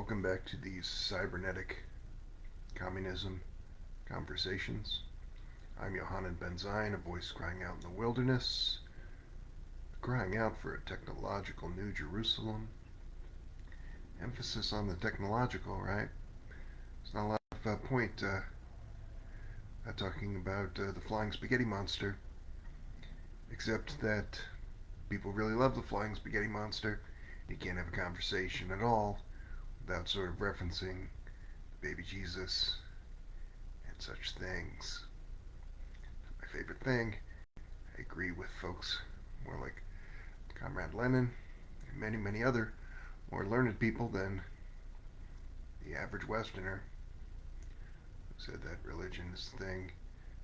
Welcome back to these cybernetic communism conversations. I'm Yohanan Benzain, a voice crying out in the wilderness, crying out for a technological New Jerusalem. Emphasis on the technological, right? There's not a lot of point talking about the flying spaghetti monster, except that people really love the flying spaghetti monster. You can't have a conversation at all without sort of referencing baby Jesus and such things. My favorite thing. I agree with folks more like Comrade Lenin and many, many other more learned people than the average Westerner who said that religion is the thing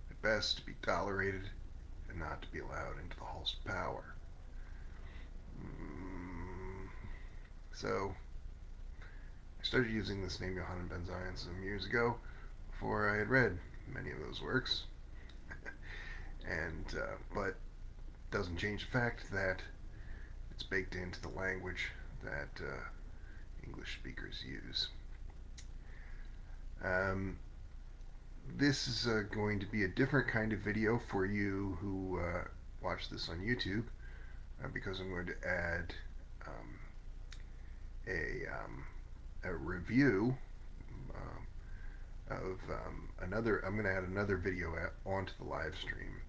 at best to be tolerated and not to be allowed into the halls of power. So I started using this name Yohanan Benzain some years ago before I had read many of those works, and but doesn't change the fact that it's baked into the language that English speakers use. This is going to be a different kind of video for you who watch this on YouTube, because I'm going to add a review of another. I'm going to add another video onto the live stream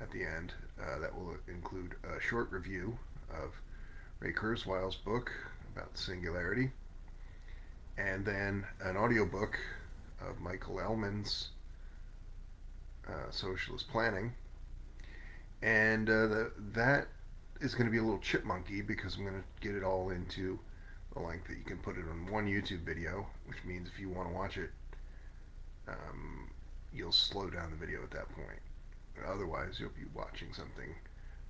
at the end that will include a short review of Ray Kurzweil's book about Singularity, and then an audiobook of Michael Ellman's Socialist Planning. And that is going to be a little chipmunky because I'm going to get it all into the length that you can put it on one YouTube video, which means if you want to watch it, you'll slow down the video at that point. Otherwise, you'll be watching something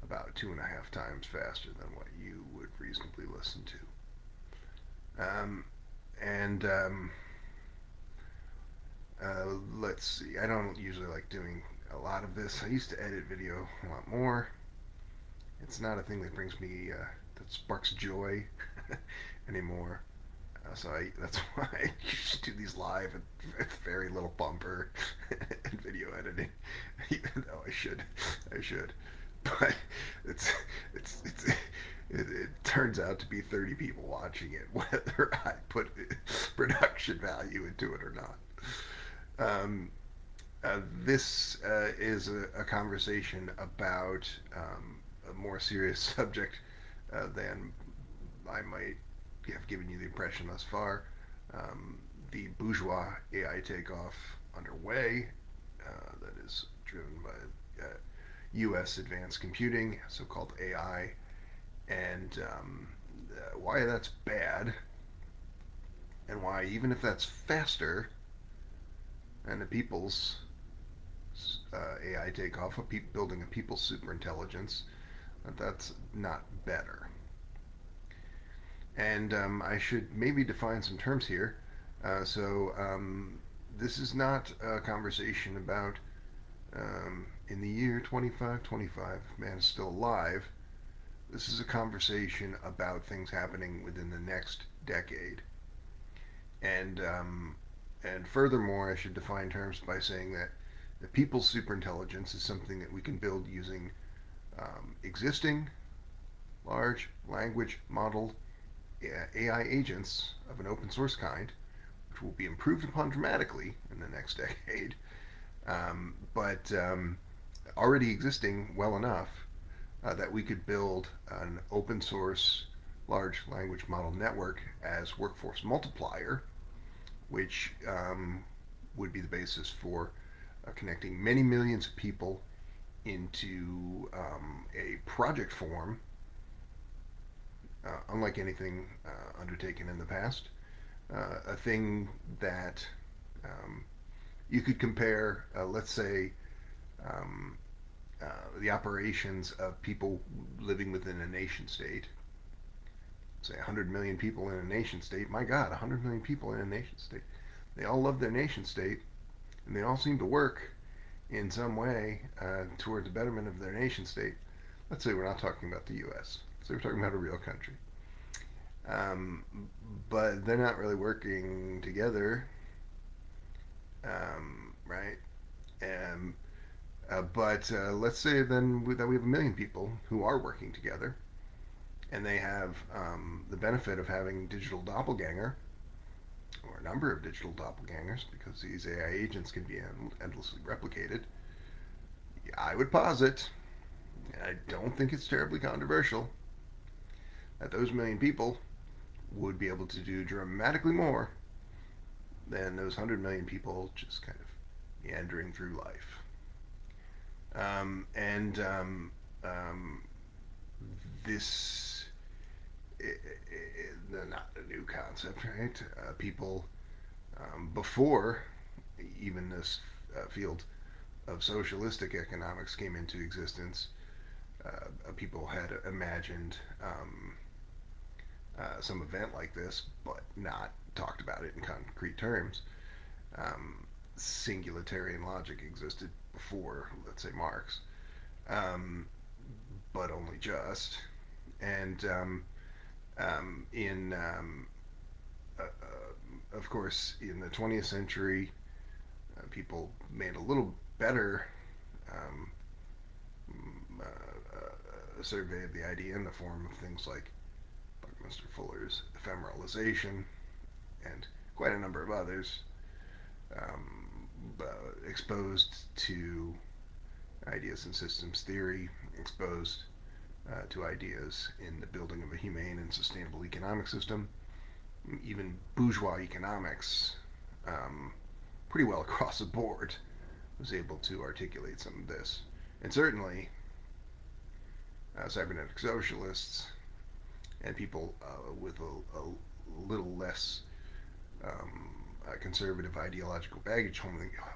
about 2.5 times faster than what you would reasonably listen to. Let's see. I don't usually like doing a lot of this. I used to edit video a lot more. It's not a thing that brings me that sparks joy anymore. That's why I used to do these live with very little bumper and video editing. Even though I should, but it turns out to be 30 people watching it, whether I put production value into it or not. This is a conversation about a more serious subject than I might have given you the impression thus far. The Bourgeois AI takeoff underway, that is driven by U.S. advanced computing, so-called AI, and why that's bad, and why even if that's faster than the people's AI takeoff, building a people's superintelligence, that's not better. And I should maybe define some terms here. This is not a conversation about in the year 2525, if man is still alive. This is a conversation about things happening within the next decade. And furthermore, I should define terms by saying that the people's superintelligence is something that we can build using existing large language model AI agents of an open source kind, which will be improved upon dramatically in the next decade, but already existing well enough that we could build an open source large language model network as workforce multiplier, which would be the basis for connecting many millions of people into a project form, unlike anything undertaken in the past. A thing that you could compare, let's say, the operations of people living within a nation state. Say 100 million people in a nation state. My God, 100 million people in a nation state. They all love their nation state, and they all seem to work in some way towards the betterment of their nation state. Let's say we're not talking about the U.S. So we're talking about a real country. um, but they're not really working together, right? Um, but let's say then that we have 1 million people who are working together, and they have the benefit of having digital doppelganger, or a number of digital doppelgangers, because these AI agents can be endlessly replicated. I would posit, and I don't think it's terribly controversial, that those 1 million people would be able to do dramatically more than those 100 million people just kind of meandering through life. And um, this not a new concept, right? People before even this field of socialistic economics came into existence, people had imagined some event like this, but not talked about it in concrete terms. Singularitarian logic existed before, let's say, Marx, um, but only just. And in, of course, in the 20th century, people made a little better um, survey of the idea in the form of things like Buckminster Fuller's ephemeralization and quite a number of others, exposed to ideas in systems theory, exposed to ideas in the building of a humane and sustainable economic system. Even bourgeois economics, pretty well across the board, was able to articulate some of this. And certainly, cybernetic socialists and people with a little less conservative ideological baggage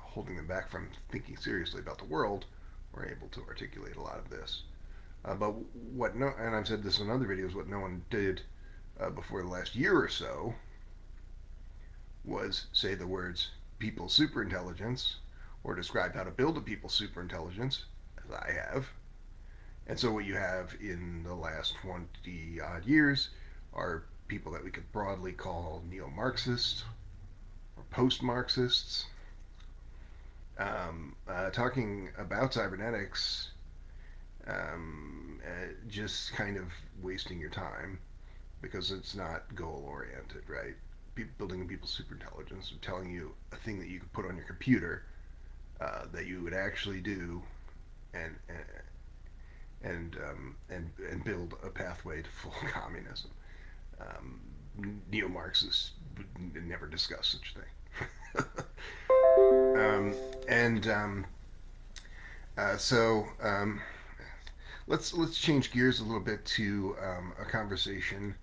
holding them back from thinking seriously about the world were able to articulate a lot of this. But what no, and I've said this in other videos, what no one did before the last year or so was say the words people superintelligence or describe how to build a people superintelligence, as I have. And so what you have in the last 20 odd years are people that we could broadly call neo-Marxists or post-Marxists, talking about cybernetics, just kind of wasting your time because it's not goal-oriented, right? Building people's superintelligence, or telling you a thing that you could put on your computer that you would actually do, and and build a pathway to full communism. Um, Neo-Marxists would never discuss such a thing. And so let's change gears a little bit to a conversation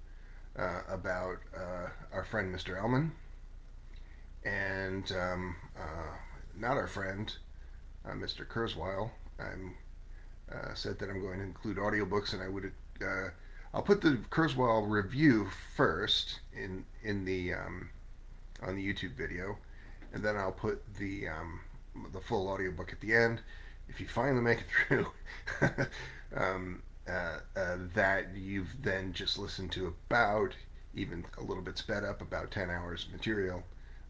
about our friend Mr. Ellman, and not our friend Mr. Kurzweil. I'm said that I'm going to include audiobooks, and I would I'll put the Kurzweil review first in the on the YouTube video, and then I'll put the full audiobook at the end. If you finally make it through, that you've then just listened to about, even a little bit sped up, about 10 hours of material.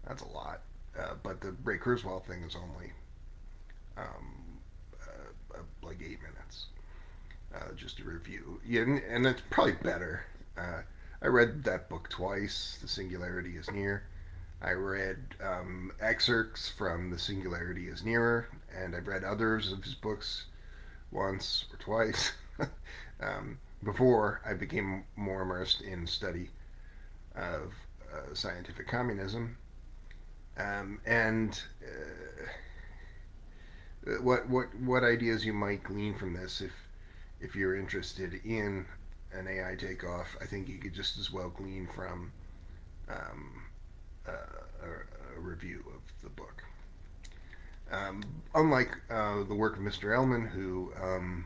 That's a lot. But the Ray Kurzweil thing is only um, like 8 minutes, just a review. Yeah, and that's probably better. I read that book twice. The Singularity is Near. I read excerpts from The Singularity is Nearer, and I've read others of his books once or twice before I became more immersed in study of scientific communism. And what ideas you might glean from this, if you're interested in an AI takeoff, I think you could just as well glean from um, a review of the book. Unlike the work of Mr. Ellman, who um,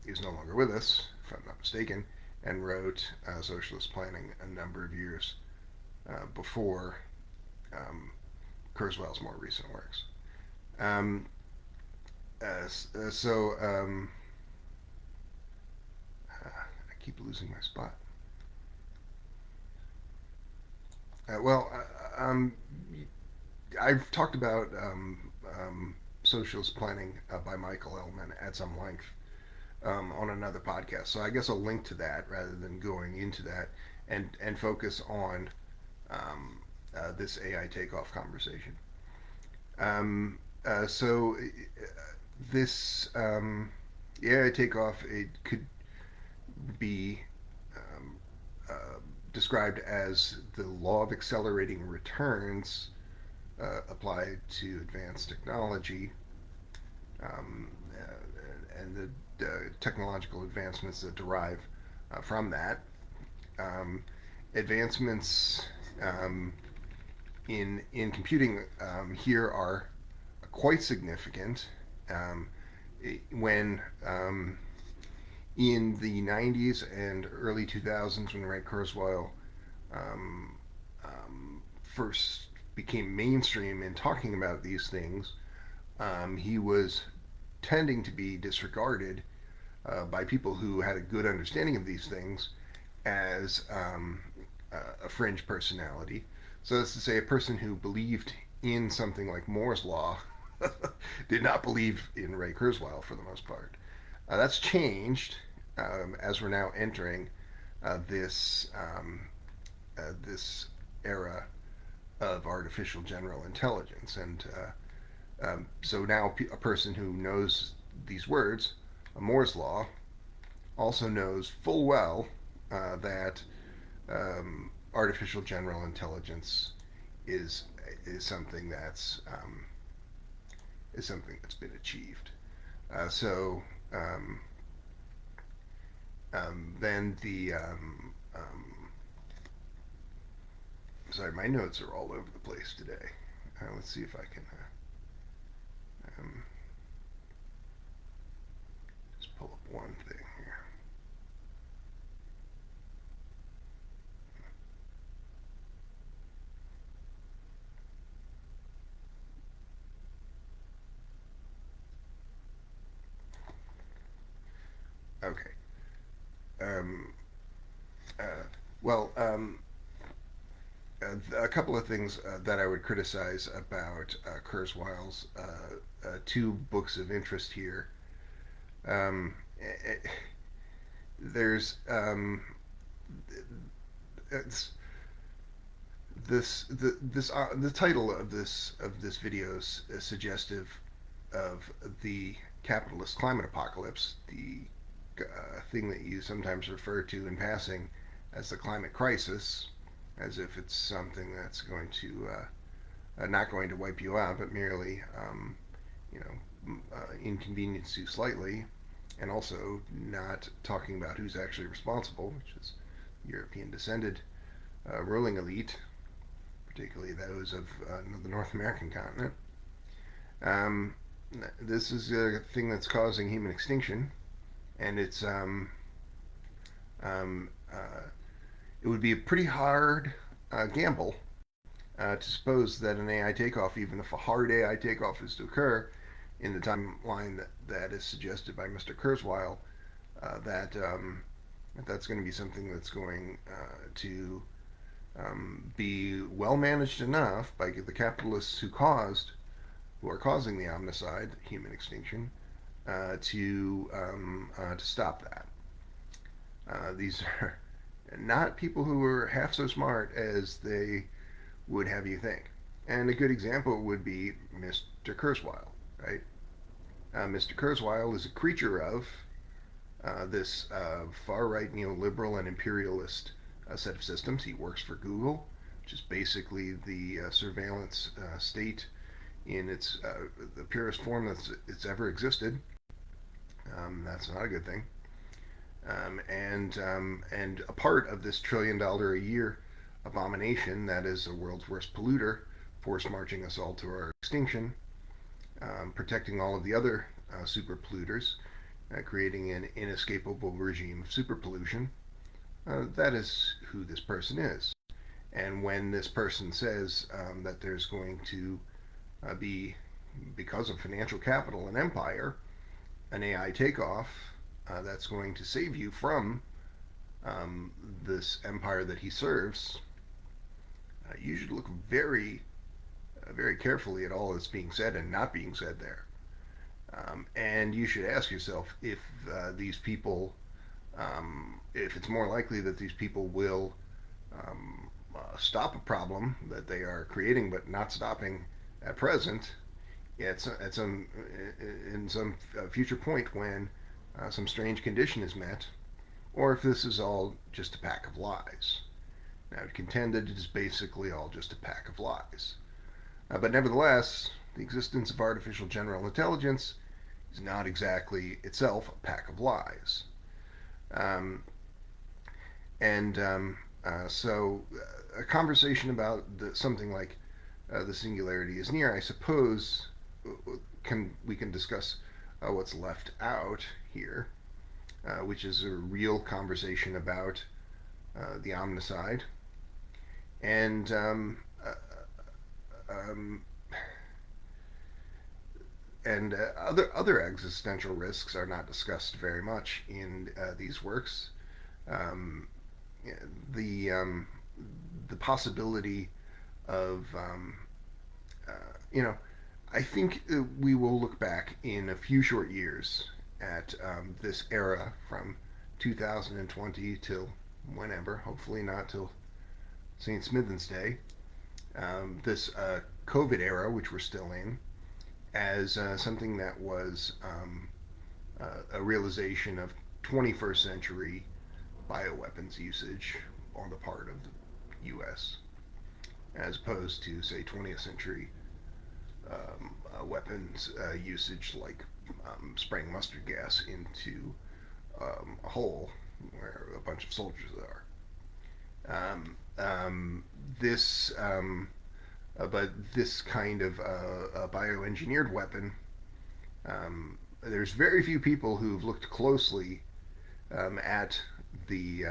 is no longer with us, if I'm not mistaken, and wrote Socialist Planning a number of years before um, Kurzweil's more recent works. Um, so keep losing my spot. Well, I've talked about socialist planning by Michael Ellman at some length on another podcast. So I guess I'll link to that rather than going into that and focus on this AI takeoff conversation. So this AI takeoff, it could be um, uh, described as the law of accelerating returns applied to advanced technology, and the technological advancements that derive from that. Um, Advancements in computing here are quite significant. Um, when in the 90s and early 2000s, when Ray Kurzweil um, first became mainstream in talking about these things, he was tending to be disregarded by people who had a good understanding of these things as a fringe personality. So that's to say, a person who believed in something like Moore's Law did not believe in Ray Kurzweil for the most part. That's changed as we're now entering this era of artificial general intelligence, and so now a person who knows these words, Moore's law, also knows full well that artificial general intelligence is is something that's is something that's been achieved. So then sorry, my notes are all over the place today. Let's see if I can um, just pull up one thing here. Okay. Um, uh, well, a couple of things that I would criticize about Kurzweil's two books of interest here. Um, there's it's, the title of this video is suggestive of the capitalist climate apocalypse, the thing that you sometimes refer to in passing as the climate crisis, as if it's something that's going to not going to wipe you out, but merely inconvenience you slightly, and also not talking about who's actually responsible, which is European descended ruling elite, particularly those of the North American continent. Um, this is a thing that's causing human extinction, and um, uh, it would be a pretty hard gamble to suppose that an AI takeoff, even if a hard AI takeoff is to occur in the timeline that is suggested by Mr. Kurzweil, that's going to be something that's going to be well managed enough by the capitalists who are causing the omnicide, human extinction, to stop that. These are not people who are half so smart as they would have you think. And a good example would be Mr. Kurzweil, right? Mr. Kurzweil is a creature of this far right neoliberal and imperialist set of systems. He works for Google, which is basically the surveillance state in its the purest form that's it's ever existed. That's not a good thing. And a part of this $1 trillion a year abomination that is the world's worst polluter, force marching us all to our extinction, protecting all of the other super polluters, creating an inescapable regime of super pollution. That is who this person is. And when this person says that there's going to be, because of financial capital and empire, an AI takeoff that's going to save you from this empire that he serves, you should look very carefully at all that's being said and not being said there. And you should ask yourself if these people, if it's more likely that these people will stop a problem that they are creating but not stopping at present, at some in some future point when some strange condition is met, or if this is all just a pack of lies. Now, to contend that it is basically all just a pack of lies. But nevertheless, the existence of artificial general intelligence is not exactly itself a pack of lies. Um, and a conversation about something like the singularity is near. I suppose we can discuss what's left out here, which is a real conversation about the omnicide and um, other existential risks are not discussed very much in these works. Um, the the possibility of uh, you know, I think we will look back in a few short years at this era from 2020 till whenever, hopefully not till St. Smith's Day, this COVID era, which we're still in, as something that was a realization of 21st century bioweapons usage on the part of the U.S., as opposed to, say, 20th century weapons usage like spraying mustard gas into a hole where a bunch of soldiers are. This but this kind of a bioengineered weapon, there's very few people who've looked closely at the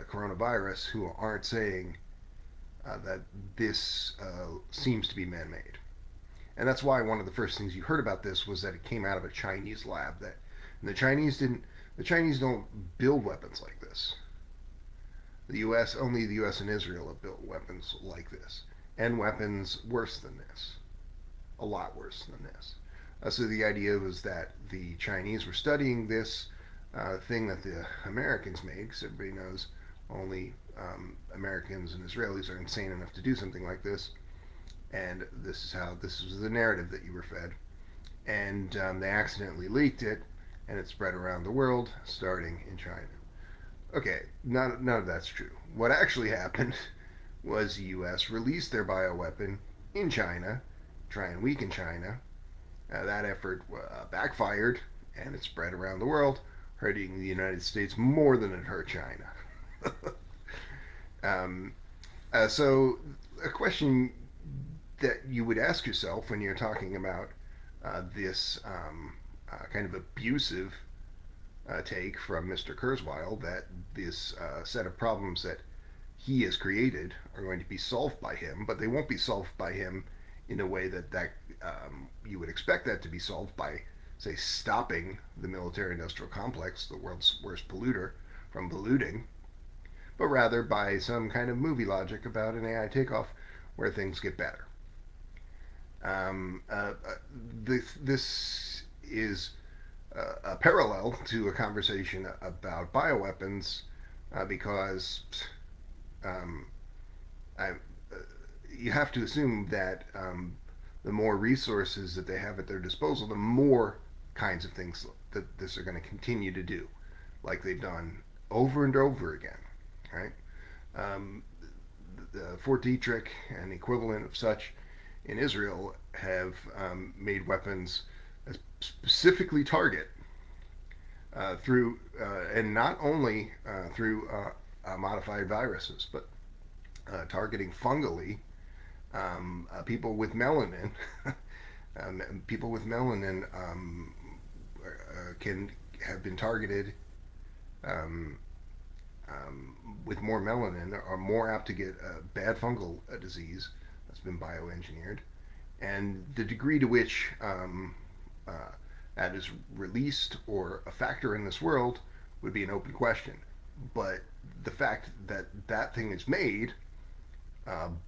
coronavirus who aren't saying that this seems to be man-made. And that's why one of the first things you heard about this was that it came out of a Chinese lab. That and the Chinese don't build weapons like this. The U.S. only the U.S. and Israel have built weapons like this, and weapons worse than this, a lot worse than this. So the idea was that the Chinese were studying this thing that the Americans made, because everybody knows only Americans and Israelis are insane enough to do something like this. And this was the narrative that you were fed. And they accidentally leaked it, and it spread around the world, starting in China. Okay, none of that's true. What actually happened was the U.S. released their bioweapon in China, try and weaken China. That effort backfired, and it spread around the world, hurting the United States more than it hurt China. um, so, a question that you would ask yourself when you're talking about this kind of abusive take from Mr. Kurzweil, that this set of problems that he has created are going to be solved by him, but they won't be solved by him in a way that you would expect that to be solved by, say, stopping the military-industrial complex, the world's worst polluter, from polluting, but rather by some kind of movie logic about an AI takeoff where things get better. This is a parallel to a conversation about bioweapons because um, I, you have to assume that the more resources that they have at their disposal, the more kinds of things that this are going to continue to do, like they've done over and over again, right? Um, the Fort Detrick and the equivalent of such in Israel have made weapons that specifically target through, and not only through modified viruses, but targeting fungally people with melanin. People with melanin can have been targeted um, with more melanin, are more apt to get a bad fungal disease that's been bioengineered, and the degree to which that is released or a factor in this world would be an open question. But the fact that that thing is made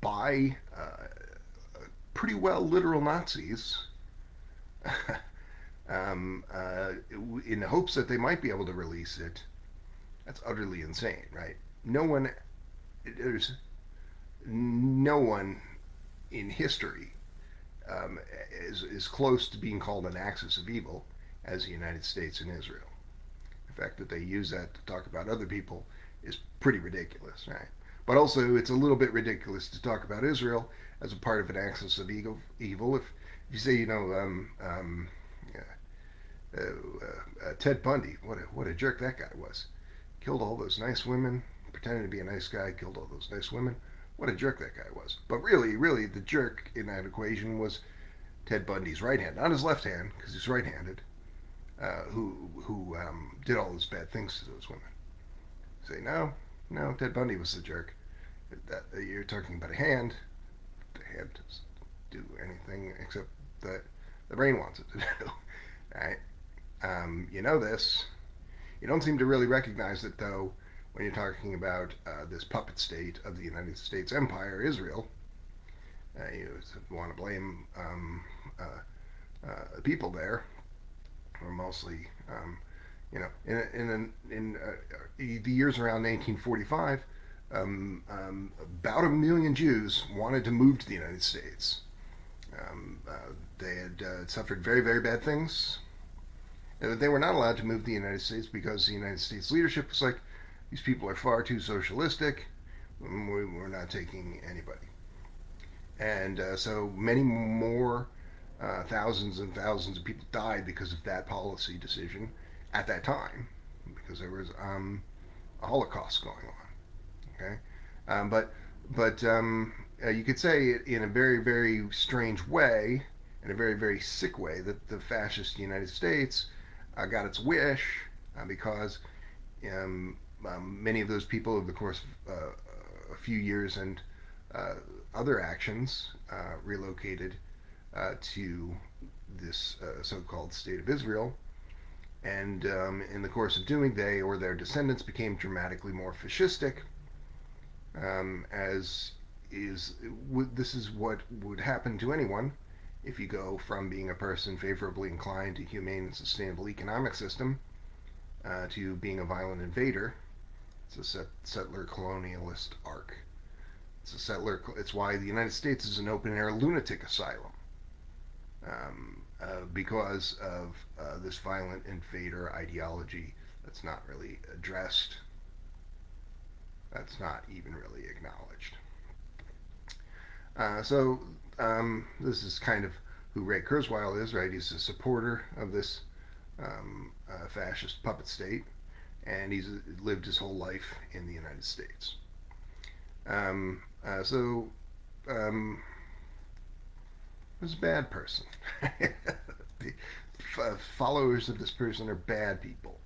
by pretty well literal Nazis in the hopes that they might be able to release it, that's utterly insane, right? No one, there's no one in history is close to being called an axis of evil as the United States and Israel. The fact that they use that to talk about other people is pretty ridiculous, right? But also, it's a little bit ridiculous to talk about Israel as a part of an axis of evil. If you say, Ted Bundy, what a jerk that guy was. Killed all those nice women, pretended to be a nice guy, killed all those nice women. What a jerk that guy was. But really, the jerk in that equation was Ted Bundy's right hand, not his left hand, because he's right-handed, who did all those bad things to those women. Say, no, Ted Bundy was the jerk. You're talking about a hand. The hand doesn't do anything except that the brain wants it to do. Right? You know this. You don't seem to really recognize it, though, when you're talking about this puppet state of the United States empire, Israel. You want to blame the people there, or mostly, in the years around 1945, about 1 million Jews wanted to move to the United States. They had suffered very, very bad things. They were not allowed to move to the United States because the United States leadership was like, these people are far too socialistic. We're not taking anybody. And so many more thousands and thousands of people died because of that policy decision at that time, because there was a Holocaust going on. Okay, but you could say it in a very, very strange way, in a very, very sick way, that the fascist United States got its wish because many of those people, over the course of a few years and other actions, relocated to this so-called State of Israel. And in the course of doing, they or their descendants became dramatically more fascistic, as this is what would happen to anyone if you go from being a person favorably inclined to humane and sustainable economic system to being a violent invader. It's a settler colonialist arc. It's why the United States is an open-air lunatic asylum, because of this violent invader ideology that's not really addressed. That's not even really acknowledged. This is kind of who Ray Kurzweil is, right? He's a supporter of this fascist puppet state, and he's lived his whole life in the United States. Was a bad person. The followers of this person are bad people.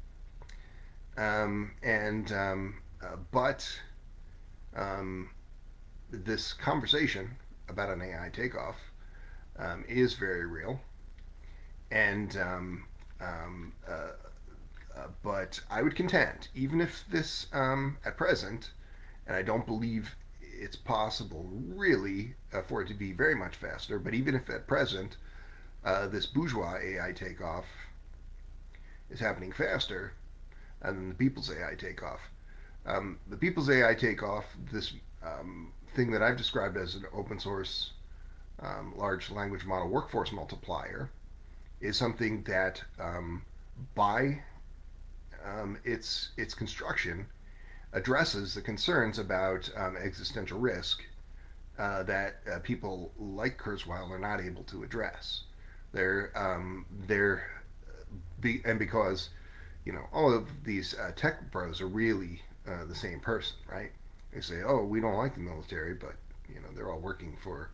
But this conversation about an AI takeoff is very real. And but I would contend, even if this at present, and I don't believe it's possible really for it to be very much faster, but even if at present this bourgeois AI takeoff is happening faster than the people's AI takeoff. The people's AI takeoff, this thing that I've described as an open source large language model workforce multiplier, is something that by its construction addresses the concerns about existential risk that people like Kurzweil are not able to address. And because all of these tech bros are really the same person, right? They say, "Oh, we don't like the military," but they're all working for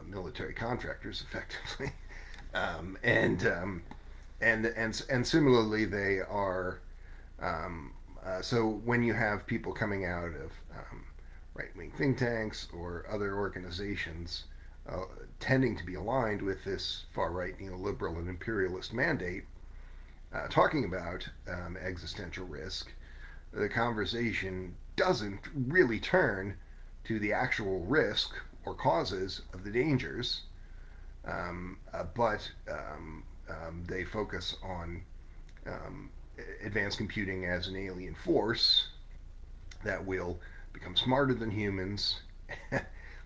military contractors, effectively, and similarly, they are. So when you have people coming out of right-wing think tanks or other organizations uh, tending to be aligned with this far-right neoliberal and imperialist mandate, talking about existential risk, the conversation doesn't really turn to the actual risk or causes of the dangers, but they focus on um, advanced computing as an alien force that will become smarter than humans.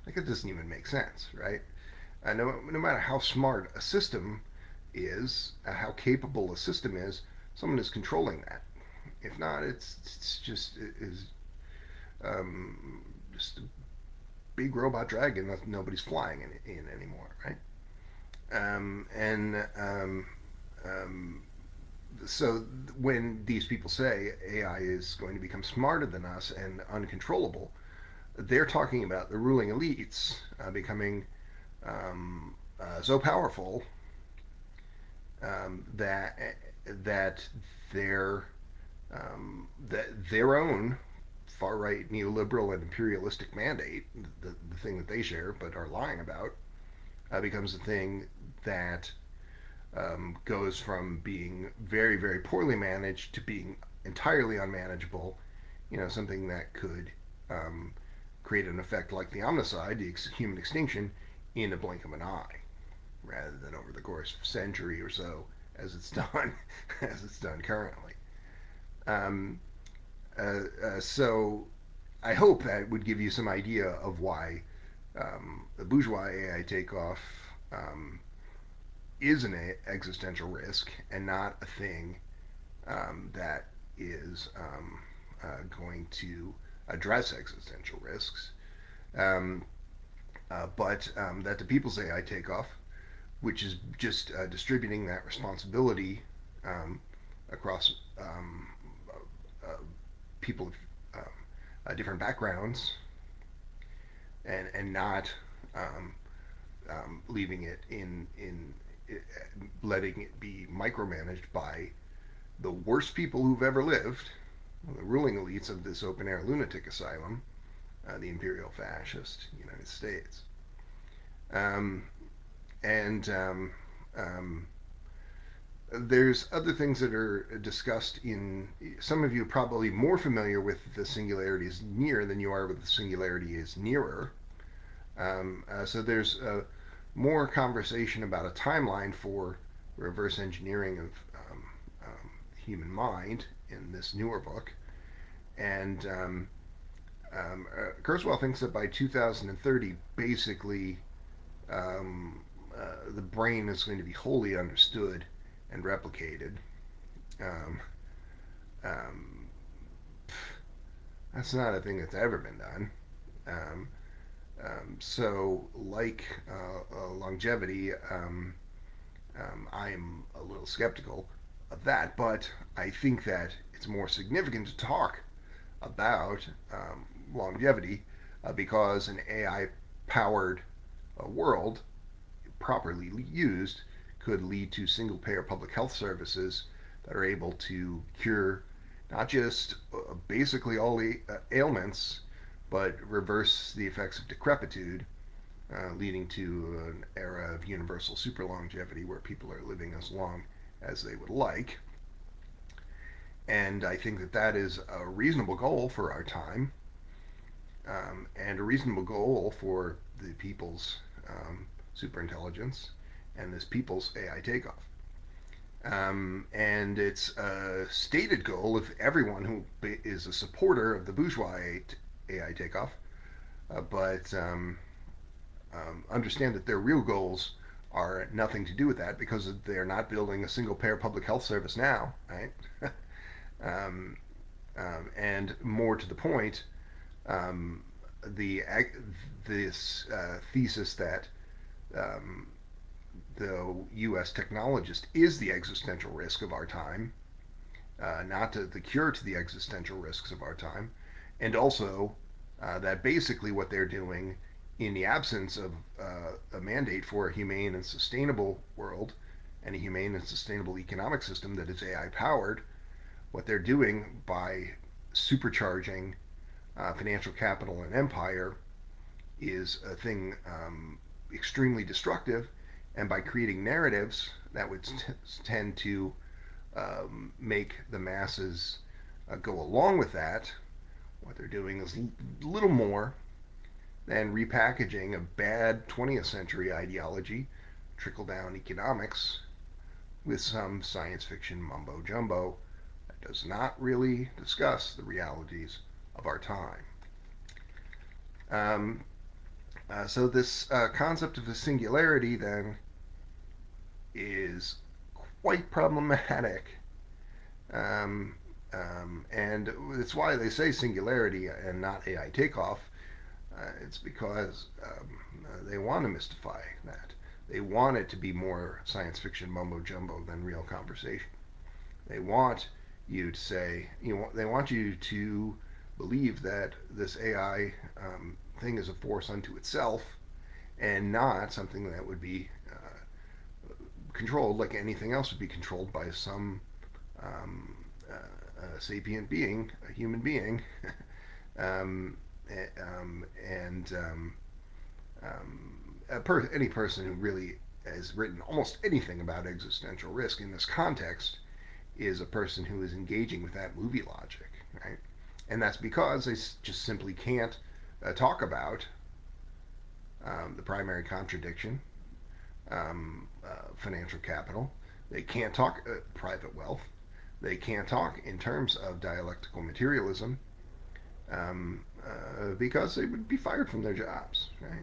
Like, it doesn't even make sense, right? No matter how smart a system is, how capable a system is, someone is controlling that. If not, it's just it is just a big robot dragon that nobody's flying in anymore, right? And so when these people say AI is going to become smarter than us and uncontrollable, they're talking about the ruling elites becoming so powerful that their their own far right neoliberal and imperialistic mandate, the thing that they share but are lying about, becomes a thing that goes from being very, very poorly managed to being entirely unmanageable. You know, something that could um, create an effect like the omnicide, the human extinction, in a blink of an eye, rather than over the course of a century or so, as it's done, as it's done currently. Um, so I hope that would give you some idea of why the bourgeois AI takeoff is an existential risk and not a thing that is going to address existential risks. Um, but that the people's AI takeoff, which is just distributing that responsibility across people of different backgrounds, and not leaving it in letting it be micromanaged by the worst people who've ever lived, the ruling elites of this open air lunatic asylum, the imperial fascist United States. Um, and There's other things that are discussed in. Some of you are probably more familiar with the singularity is near than you are with the singularity is nearer. So there's more conversation about a timeline for reverse engineering of human mind in this newer book. And Kurzweil thinks that by 2030, basically, the brain is going to be wholly understood and replicated. Um, um, that's not a thing that's ever been done. Um, so, like longevity, I'm a little skeptical of that, but I think that it's more significant to talk about longevity because an AI powered world, properly used, could lead to single payer public health services that are able to cure not just basically all the ailments, but reverse the effects of decrepitude, leading to an era of universal super longevity where people are living as long as they would like. And I think that that is a reasonable goal for our time, and a reasonable goal for the people's superintelligence and this people's AI takeoff. And it's a stated goal of everyone who is a supporter of the bourgeois AI takeoff, but understand that their real goals are nothing to do with that because they're not building a single payer public health service now, right? um, and more to the point, um, the this thesis that um, the U.S. technologist is the existential risk of our time, not the cure to the existential risks of our time, and also that basically what they're doing in the absence of a mandate for a humane and sustainable world and a humane and sustainable economic system that is AI powered, what they're doing by supercharging financial capital and empire is a thing extremely destructive, and by creating narratives that would tend to make the masses go along with that, what they're doing is little more than repackaging a bad 20th century ideology, trickle down economics, with some science fiction mumbo jumbo that does not really discuss the realities of our time. Um, so this concept of the singularity then is quite problematic, um, and it's why they say singularity and not AI takeoff. It's because they want to mystify that. They want it to be more science fiction mumbo jumbo than real conversation. They want you to say, they want you to believe that this AI thing is a force unto itself and not something that would be controlled like anything else would be controlled by some sapient being, a human being, um, and any person who really has written almost anything about existential risk in this context is a person who is engaging with that movie logic, right? And that's because they just simply can't talk about the primary contradiction, financial capital. They can't talk private wealth. They can't talk in terms of dialectical materialism because they would be fired from their jobs. Right?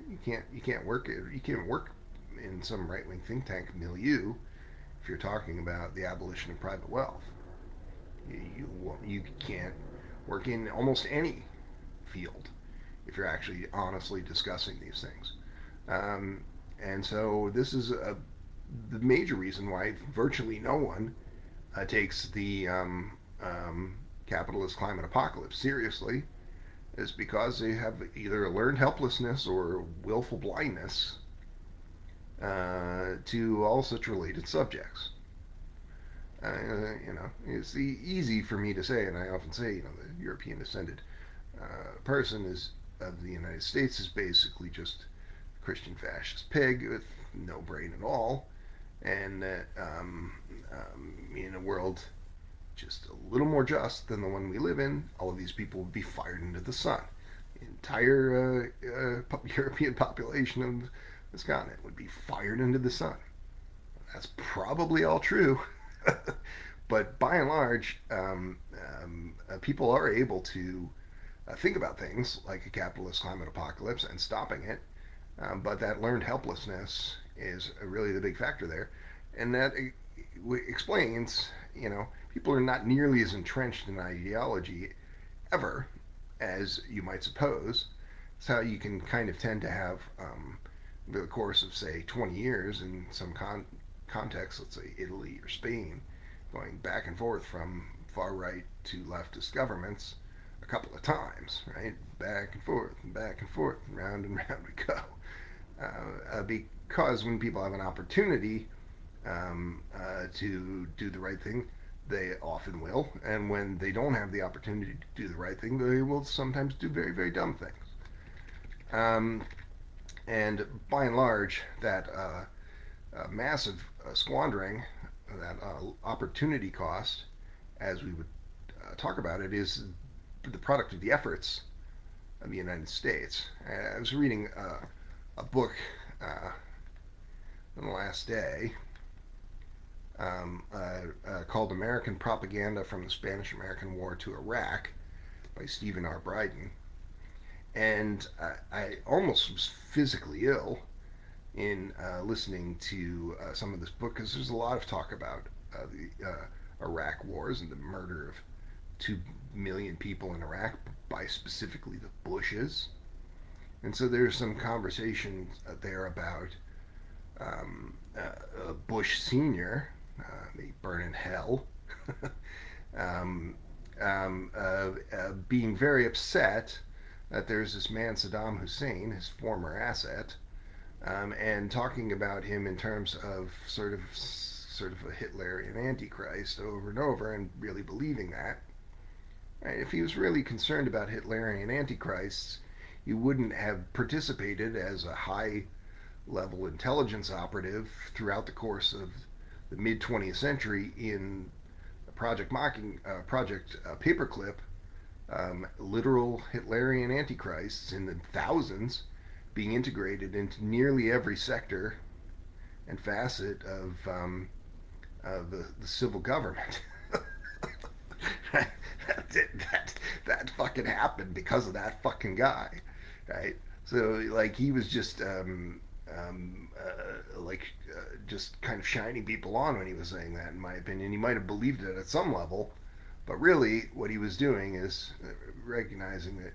You can't work in some right wing think tank milieu if you're talking about the abolition of private wealth. You can't work in almost any field if you're actually honestly discussing these things. And so this is the major reason why virtually no one takes the capitalist climate apocalypse seriously, is because they have either learned helplessness or willful blindness to all such related subjects. It's easy for me to say, and I often say, the European descended person is of the United States is basically just a Christian fascist pig with no brain at all, and that in a world just a little more just than the one we live in, all of these people would be fired into the sun. The entire European population of this continent would be fired into the sun. That's probably all true. But by and large, people are able to think about things like a capitalist climate apocalypse and stopping it. But that learned helplessness is really the big factor there. And that explains, people are not nearly as entrenched in ideology ever as you might suppose. It's how you can kind of tend to have, over the course of, say, 20 years in some context, let's say Italy or Spain, going back and forth from far right to leftist governments a couple of times, right? Back and forth, and back and forth, and round we go. Because when people have an opportunity to do the right thing, they often will. And when they don't have the opportunity to do the right thing, they will sometimes do very, very dumb things. And by and large, that massive squandering, that opportunity cost, as we would talk about it, is the product of the efforts of the United States. I was reading a book on the last day called American Propaganda from the Spanish-American War to Iraq by Stephen R. Bryden. And I almost was physically ill in listening to some of this book, because there's a lot of talk about the Iraq wars and the murder of 2 million people in Iraq by specifically the Bushes. And so there's some conversation there about Bush Sr., may burn in hell, being very upset that there's this man Saddam Hussein, his former asset, and talking about him in terms of sort of a Hitlerian antichrist over and over, and really believing that. Right? If he was really concerned about Hitlerian antichrists, he wouldn't have participated as a high level intelligence operative throughout the course of the mid 20th century in Project Paperclip, literal Hitlerian antichrists in the thousands being integrated into nearly every sector and facet of the civil government. that fucking happened because of that fucking guy, right? So like he was just just kind of shining people on when he was saying that. In my opinion, he might have believed it at some level, but really what he was doing is recognizing that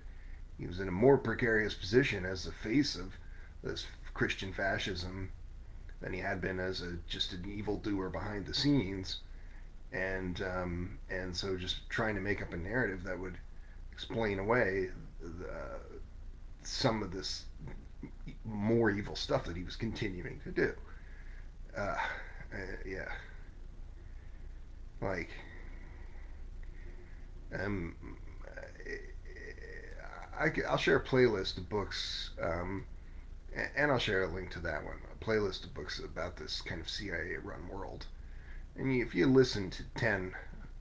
he was in a more precarious position as the face of this Christian fascism than he had been as just an evildoer behind the scenes, and so just trying to make up a narrative that would explain away some of this more evil stuff that he was continuing to do. Uh, yeah, like um, I'll share a playlist of books, and I'll share a link to that one. A playlist of books about this kind of CIA-run world. And if you listen to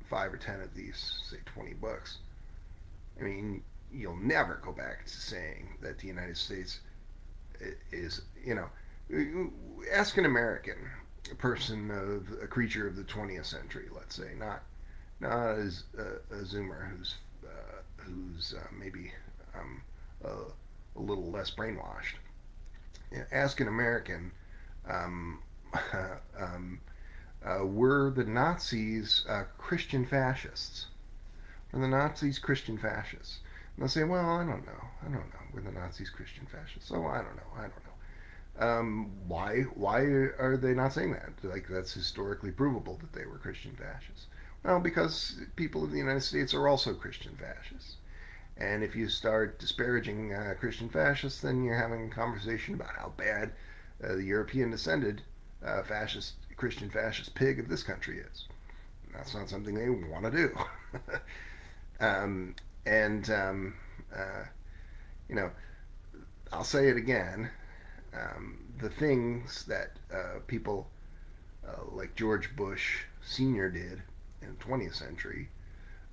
5 or 10 of these, say 20 books, I mean, you'll never go back to saying that the United States is, ask an American, a person of a creature of the 20th century, let's say, not as a Zoomer who's maybe a little less brainwashed. Ask an American, um, were the Nazis Christian fascists? Were the Nazis Christian fascists? And they'll say, well, I don't know. Were the Nazis Christian fascists? Oh, I don't know. Why are they not saying that? Like, that's historically provable that they were Christian fascists. Well, because people in the United States are also Christian fascists. And if you start disparaging Christian fascists, then you're having a conversation about how bad the European descended Christian fascist pig of this country is. And that's not something they want to do. And I'll say it again. The things that people like George Bush Sr. did in the 20th century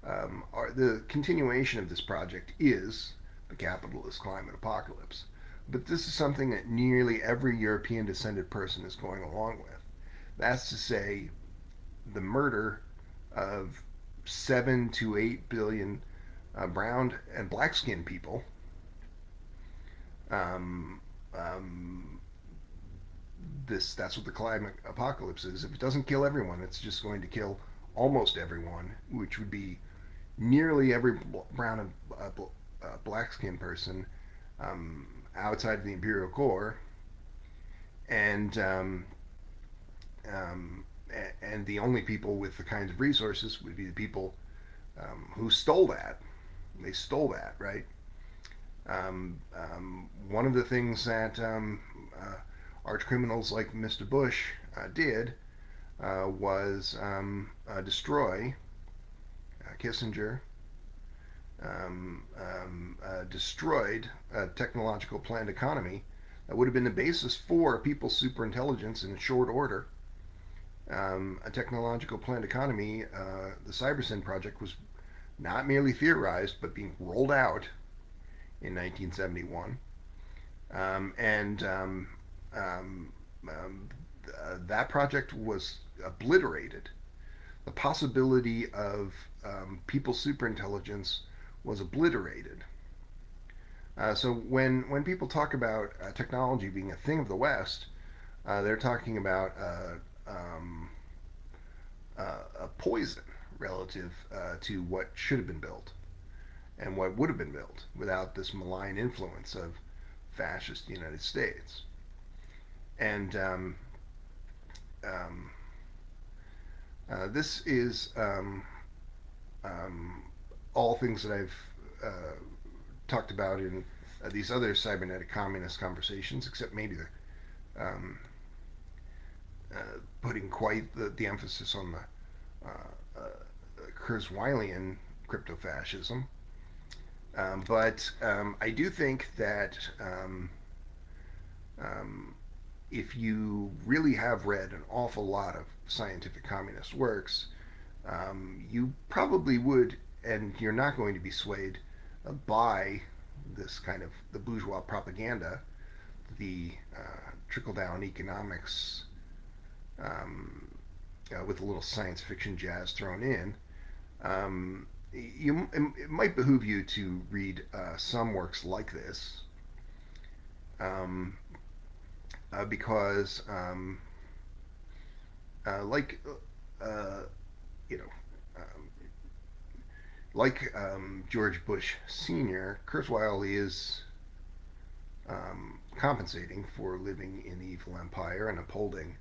are the continuation of this project is the capitalist climate apocalypse. But this is something that nearly every European descended person is going along with. That's to say, the murder of 7 to 8 billion brown and black skinned people. That's what the climate apocalypse is. If it doesn't kill everyone, it's just going to kill almost everyone, which would be nearly every brown and black skinned person outside of the imperial core, and and the only people with the kinds of resources would be the people who stole that. They stole that, right? One of the things that arch criminals like Mr. Bush did was destroy Kissinger. Destroyed a technological planned economy that would have been the basis for people's superintelligence in short order. A technological planned economy, the CyberSyn project was not merely theorized but being rolled out in 1971. That project was obliterated. The possibility of people's superintelligence was obliterated. So when people talk about technology being a thing of the West, they're talking about a poison relative to what should have been built and what would have been built without this malign influence of fascist United States. And this is all things that I've talked about in these other cybernetic communist conversations, except maybe putting quite the emphasis on the Kurzweilian crypto-fascism. But I do think that if you really have read an awful lot of scientific communist works, you probably would, and you're not going to be swayed by this kind of the bourgeois propaganda, the trickle down economics with a little science fiction jazz thrown in. It might behoove you to read some works like this, um, because, like, uh, you know, um, George Bush Sr., Kurzweil is compensating for living in the evil empire and upholding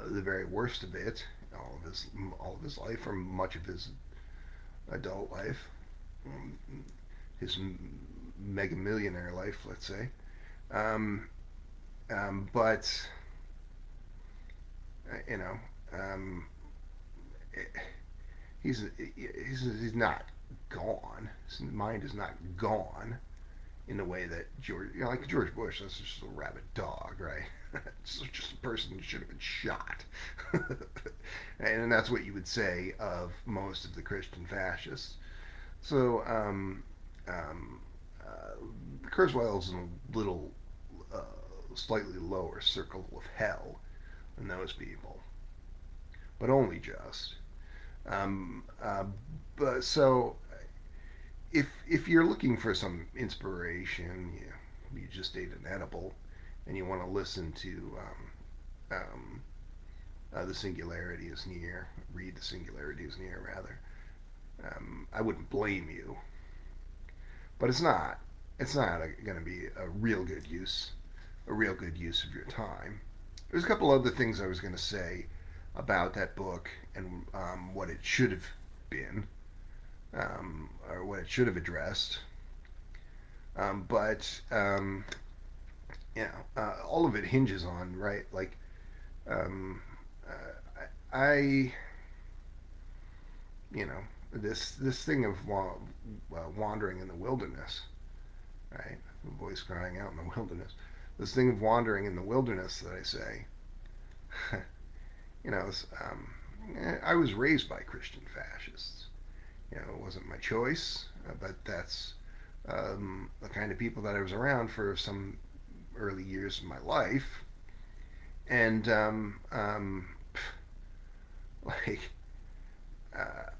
the very worst of it, all of his life, or much of his adult life, his mega millionaire life, let's say. Um, but you know, um, he's not gone. His mind is not gone in the way that like George Bush, that's just a rabid dog, right? It's just a person who should have been shot. And that's what you would say of most of the Christian fascists. So, Kurzweil's in a little, uh, slightly lower circle of hell than those people, but only just. Um, uh, but so, if you're looking for some inspiration, you just ate an edible, and you want to listen to the Singularity is near, read the Singularity is near rather. I wouldn't blame you, but it's not. It's not going to be a real good use of your time. There's a couple other things I was going to say about that book and what it should have been, or what it should have addressed. But all of it hinges on, right, like, um, I, this thing of wandering in the wilderness, right? The voice crying out in the wilderness. This thing of wandering in the wilderness that I say, you know, I was raised by Christian fascists. It wasn't my choice, but that's the kind of people that I was around for some early years of my life, and like, uh,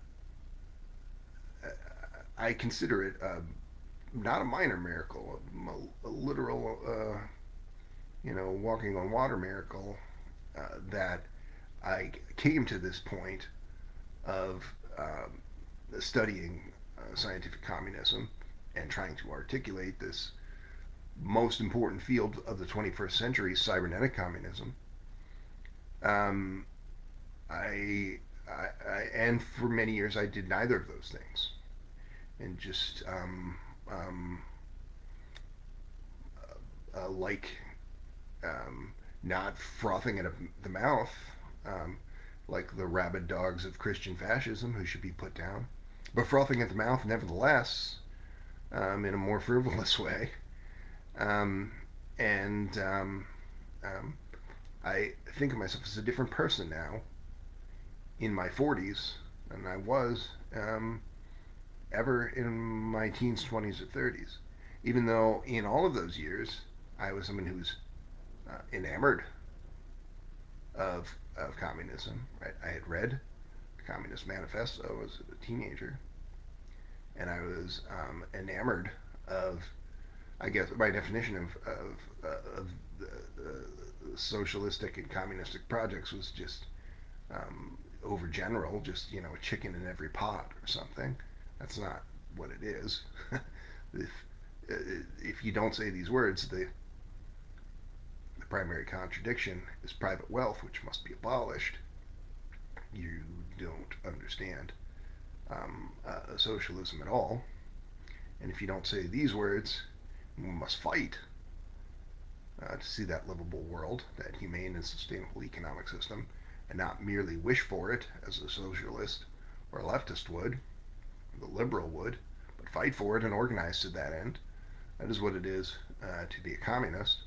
I consider it not a minor miracle, a literal, walking on water miracle, that I came to this point of studying scientific communism and trying to articulate this most important field of the 21st century, cybernetic communism. Um, and for many years I did neither of those things, and just like, not frothing at the mouth, um, like the rabid dogs of Christian fascism who should be put down, but frothing at the mouth nevertheless, in a more frivolous way. Um, and I think of myself as a different person now in my 40s than I was ever in my teens, 20s, or 30s. Even though in all of those years I was someone who's enamored of communism. Right? I had read the Communist Manifesto as a teenager, and I was enamored of, I guess, by definition of the socialistic and communistic projects was just overgeneral, just a chicken in every pot or something. That's not what it is. if if you don't say these words, the primary contradiction is private wealth, which must be abolished. You don't understand socialism at all. And if you don't say these words, we must fight to see that livable world, that humane and sustainable economic system, and not merely wish for it as a socialist or a leftist would, or the liberal would, but fight for it and organize to that end. That is what it is to be a communist.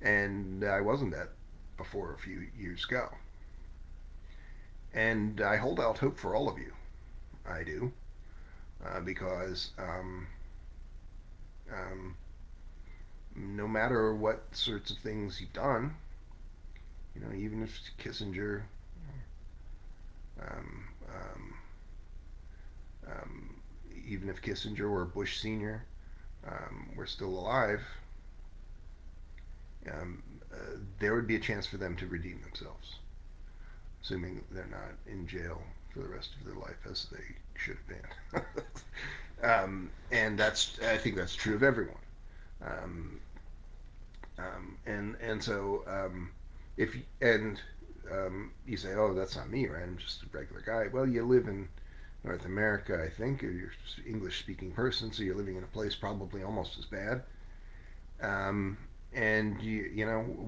and I wasn't that before a few years ago. And I hold out hope for all of you. I do, because um, no matter what sorts of things you've done, even if Kissinger, um, um, um, even if Kissinger or Bush Senior were still alive, um, there would be a chance for them to redeem themselves, assuming they're not in jail for the rest of their life as they should have been. And I think that's true of everyone. Um, and so if and you say, oh, that's not me, right? I'm just a regular guy. Well, you live in North America, I think, or you're an English-speaking person, so you're living in a place probably almost as bad. Um, and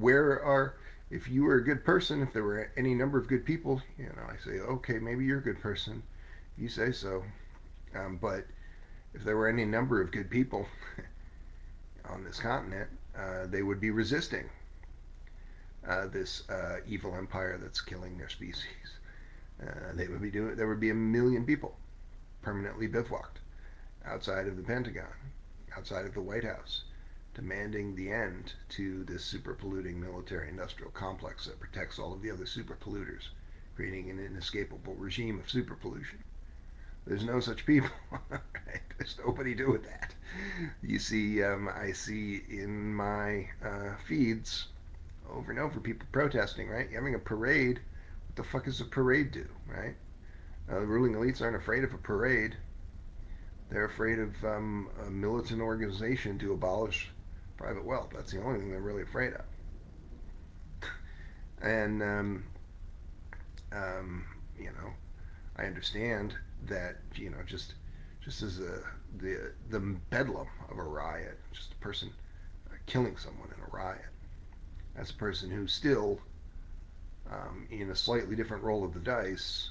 where are if you were a good person, if there were any number of good people, I say, okay, maybe you're a good person. You say so. But if there were any number of good people on this continent, they would be resisting this evil empire that's killing their species. There would be a million people permanently bivouacked outside of the Pentagon, outside of the White House, demanding the end to this super polluting military industrial complex that protects all of the other super polluters, creating an inescapable regime of super pollution. There's no such people. Right? There's nobody doing that. You see, I see in my feeds over and over people protesting, right? You're having a parade. What the fuck does a parade do, right? The ruling elites aren't afraid of a parade. They're afraid of a militant organization to abolish private wealth. That's the only thing they're really afraid of. And, um, you know, I understand that, just as the bedlam of a riot, just a person killing someone in a riot, that's a person who still, in a slightly different roll of the dice,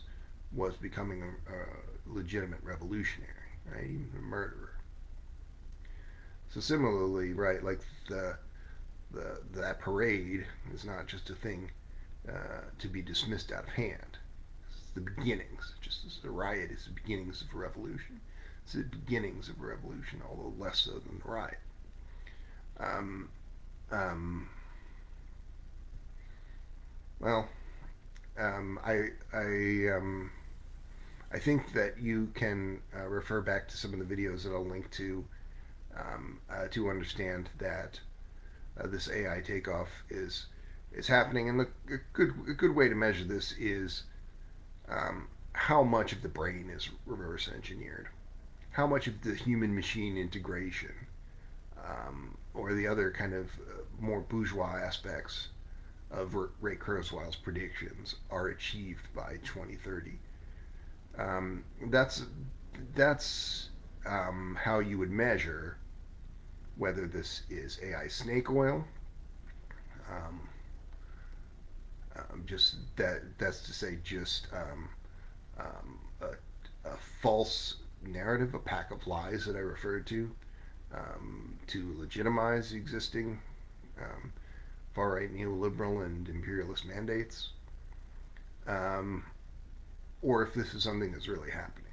was becoming a legitimate revolutionary, right? Even a murderer. So similarly, right, like that parade is not just a thing to be dismissed out of hand. It's the beginnings, just as the riot is the beginnings of a revolution. It's the beginnings of a revolution, although less so than the riot. Um, um, well, I think that you can refer back to some of the videos that I'll link to understand that this AI takeoff is happening. And a good way to measure this is how much of the brain is reverse engineered, how much of the human machine integration, or the other kind of more bourgeois aspects of Ray Kurzweil's predictions are achieved by 2030. That's how you would measure whether this is AI snake oil. Um, just that's to say, just a false narrative, a pack of lies that I referred to legitimize the existing far right neoliberal and imperialist mandates, um, or if this is something that's really happening.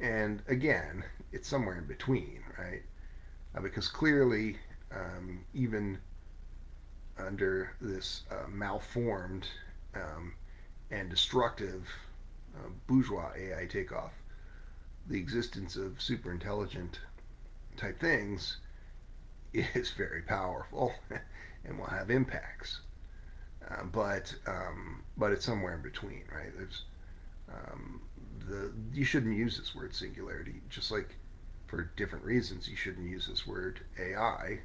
And again, it's somewhere in between, right? Because clearly, even under this malformed and destructive bourgeois AI takeoff, the existence of superintelligent type things is very powerful and will have impacts. But it's somewhere in between, right? There's um, you shouldn't use this word singularity, just like for different reasons you shouldn't use this word AI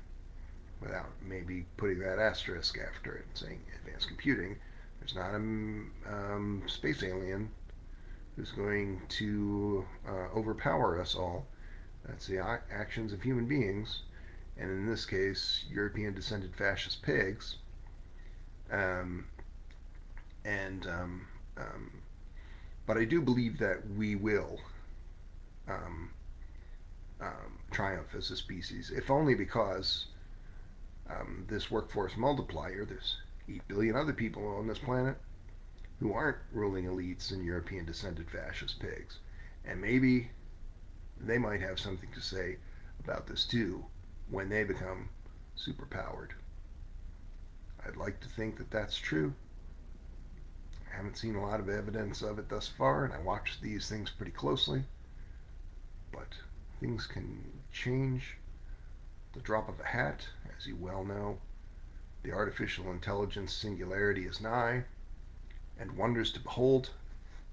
without maybe putting that asterisk after it and saying advanced computing. There's not a space alien who's going to overpower us all. That's the actions of human beings, and in this case, European descended fascist pigs. Um, and But I do believe that we will triumph as a species, if only because This workforce multiplier, there's 8 billion other people on this planet who aren't ruling elites and European descended fascist pigs. And maybe they might have something to say about this too when they become superpowered. I'd like to think that that's true. I haven't seen a lot of evidence of it thus far, and I watch these things pretty closely. But things can change the drop of a hat, as you well know. The artificial intelligence singularity is nigh, and wonders to behold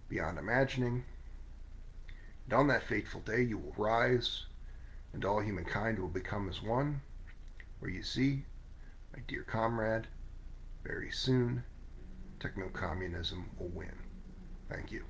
beyond imagining. And on that fateful day you will rise, and all humankind will become as one, where you see, my dear comrade, very soon techno-communism will win. Thank you.